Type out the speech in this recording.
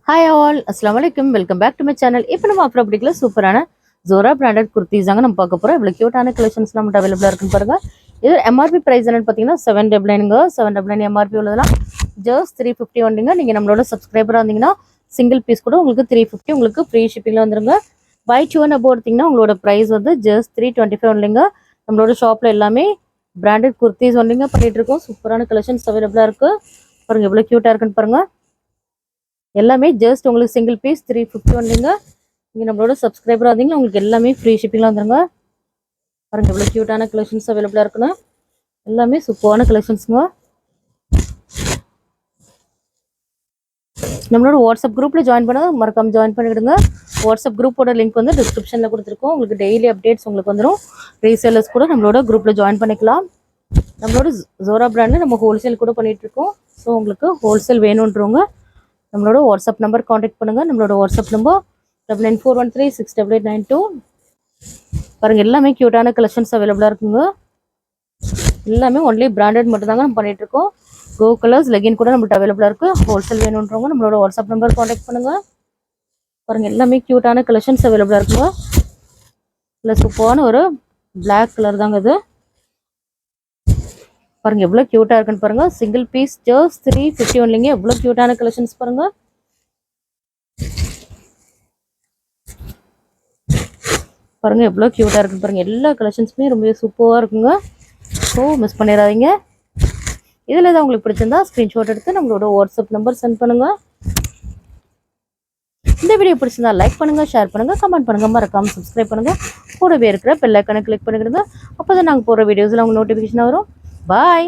Hi all அஸ்லாம் வலைக்கம் welcome back to my channel. இப்போ நம்ம அப்புறம் அப்படிக்கல சூப்பரான ஜோரா பிராண்டட் குர்த்திஸ் தாங்க நம்ம பார்க்க போகிறோம். இவ்வளோ க்யூட்டான கலெக்ஷன்ஸ் நம்மகிட்ட அவைலபிளாக இருக்குன்னு பாருங்க. இது எம்ஆர்பி ப்ரைஸ் என்னன்னு பார்த்தீங்கன்னா 799ங்க. 799 எம்ஆர்பி உள்ளதெல்லாம் ஜஸ்ட் 350 வந்துங்க. நீங்கள் நம்மளோட சப்ஸ்கிரைபராக இருந்தீங்கன்னா சிங்கிள் பீஸ் கூட உங்களுக்கு 350 உங்களுக்கு ஃப்ரீ ஷிப்பிங்கில் வந்துருங்க. பை 2 அபோவ் எடுத்திங்கன்னா உங்களோட ப்ரைஸ் வந்து ஜஸ்ட் 325 வந்துங்க. நம்மளோட ஷாப்பில் எல்லாமே பிராண்டட் குர்த்திஸ் வந்துங்க பண்ணிட்டு இருக்கோம். சூப்பரான கலெக்ஷன்ஸ் அவைலபிளாக இருக்குது பாருங்கள். எவ்வளோ க்யூட்டாக இருக்குன்னு பாருங்கள். எல்லாமே ஜஸ்ட் உங்களுக்கு சிங்கிள் பீஸ் 350 வந்துங்க. நீங்கள் நம்மளோட சப்ஸ்கிரைபராக இருந்தீங்கன்னா உங்களுக்கு எல்லாமே ஃப்ரீ ஷிப்பிங்லாம் வந்துருங்க. பாருங்கள் எவ்வளோ க்யூட்டான கலெக்ஷன்ஸ் அவைலபிளாக இருக்குன்னு. எல்லாமே சூப்பரான கலெக்ஷன்ஸுங்க. நம்மளோட வாட்ஸ்அப் குரூப்பில் ஜாயின் பண்ண மறக்காம ஜாயின் பண்ணிவிடுங்க. வாட்ஸ்அப் குரூப்போட லிங்க் வந்து டிஸ்கிரிப்ஷனில் கொடுத்துருக்கோம். உங்களுக்கு டெய்லி அப்டேட்ஸ் உங்களுக்கு வந்துடும். ரீசேலர்ஸ் கூட நம்மளோட குரூப்பில் ஜாயின் பண்ணிக்கலாம். நம்மளோட ஜோரா பிராண்டில் நம்ம ஹோல்சேல் கூட பண்ணிகிட்ருக்கோம். ஸோ உங்களுக்கு ஹோல்சேல் வேணுன்றவங்க நம்மளோட வாட்ஸ்அப் நம்பர் காண்டாக்ட் பண்ணுங்கள். நம்மளோட வாட்ஸ்அப் நம்பர் 9941368892. பாருங்கள் எல்லாமே க்யூட்டான கலெக்ஷன்ஸ் அவைலபிளாக இருக்குங்க. எல்லாமே ஒன்லி பிராண்டட் மட்டும் தாங்க நம்ம பண்ணிகிட்ருக்கோம். கோ கலர்ஸ் லெகின் கூட நம்மள்ட்ட அவைலபிளாக இருக்குது. ஹோல்சேல் வேணுன்றவங்க நம்மளோட வாட்ஸ்அப் நம்பர் காண்டாக்ட் பண்ணுங்கள். பாருங்கள் எல்லாமே க்யூட்டான கலெக்ஷன்ஸ் அவைலபிளாக இருக்குங்க. இல்லை சூப்பரான ஒரு பிளாக் கலர் தாங்க இது. பாருங்கள் எவ்வளோ க்யூட்டாக இருக்குன்னு பாருங்கள். சிங்கிள் பீஸ் ஜஸ்ட் 350 ஒன்லிங்க. எவ்வளோ க்யூட்டான கலெக்ஷன்ஸ் பாருங்கள். பாருங்கள் எவ்வளோ க்யூட்டாக இருக்குன்னு பாருங்கள். எல்லா கலெக்ஷன்ஸுமே ரொம்ப சூப்பராக இருக்குங்க. ஸோ மிஸ் பண்ணிடாதீங்க. இதில் ஏதாவது உங்களுக்கு பிடிச்சிருந்தா ஸ்க்ரீன்ஷாட் எடுத்து நம்மளோட வாட்ஸ்அப் நம்பர் சென்ட் பண்ணுங்கள். இந்த வீடியோ பிடிச்சிருந்தா லைக் பண்ணுங்கள், ஷேர் பண்ணுங்கள், கமெண்ட் பண்ணுங்கள், மறக்காமல் சப்ஸ்கிரைப் பண்ணுங்கள். கூடவே இருக்கிற பெல் ஐக்கானை கிளிக் பண்ணிக்கிடுங்க. அப்போ தான் நாங்கள் போகிற வீடியோஸில் உங்களுக்கு நோட்டிஃபிகேஷன் வரும். பாய்.